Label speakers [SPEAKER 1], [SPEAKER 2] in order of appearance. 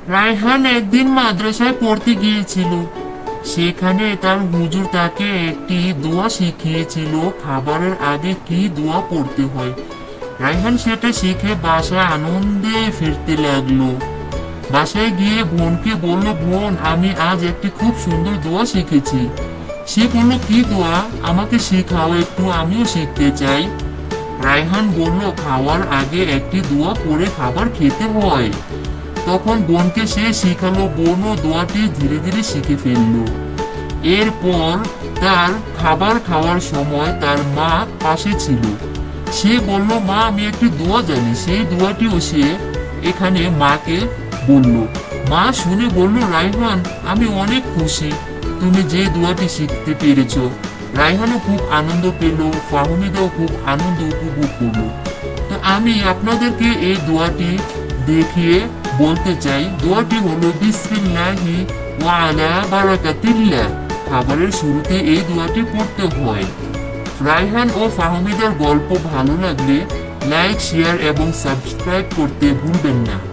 [SPEAKER 1] রায়হান একদিন মাদ্রাসায় পড়তে গিয়েছিল। সেখানে তার হুজুর তাকে একটি দোয়া শিখিয়েছিল, খাবারের আগে কি দোয়া পড়তে হয়। রায়হান সেটা শিখে বাসায় আনন্দে ফিরতে লাগলো। বাসায় গিয়ে বোনকে বলল, বোন, আমি আজ একটি খুব সুন্দর দোয়া শিখেছি। সে বলল, কি দোয়া? আমাকে শেখাও একটু, আমিও শিখতে চাই। রায়হান বলল, খাওয়ার আগে একটি দোয়া পড়ে খাবার খেতে হয়। তখন বোনকে সে শিখালো, বোনও দোয়াটি ধীরে ধীরে শিখে ফেললো। এরপর তার খাবার খাওয়ার সময় তার মা পাশে ছিল। সে বলল, মা, আমি একটি দোয়া জানি। সেই দোয়াটিও সে এখানে মাকে বলল। মা শুনে বলল, রায়হান, আমি অনেক খুশি তুমি যে দোয়াটি শিখতে পেরেছো। রায়হানও খুব আনন্দ পেল, ফাহমিদাও খুব আনন্দ উপভোগ করলো। তো আমি আপনাদেরকে এই দোয়াটি দেখিয়ে বলতে চাই। দোয়াটি হলো, বিসমিল্লাহি ওয়া আলা বারাকাতিল্লাহ। খাবারের শুরুতে এই দোয়াটি পড়তে হয়। রায়হান ও ফাহমিদার গল্প ভালো লাগলে লাইক, শেয়ার এবং সাবস্ক্রাইব করতে ভুলবেন না।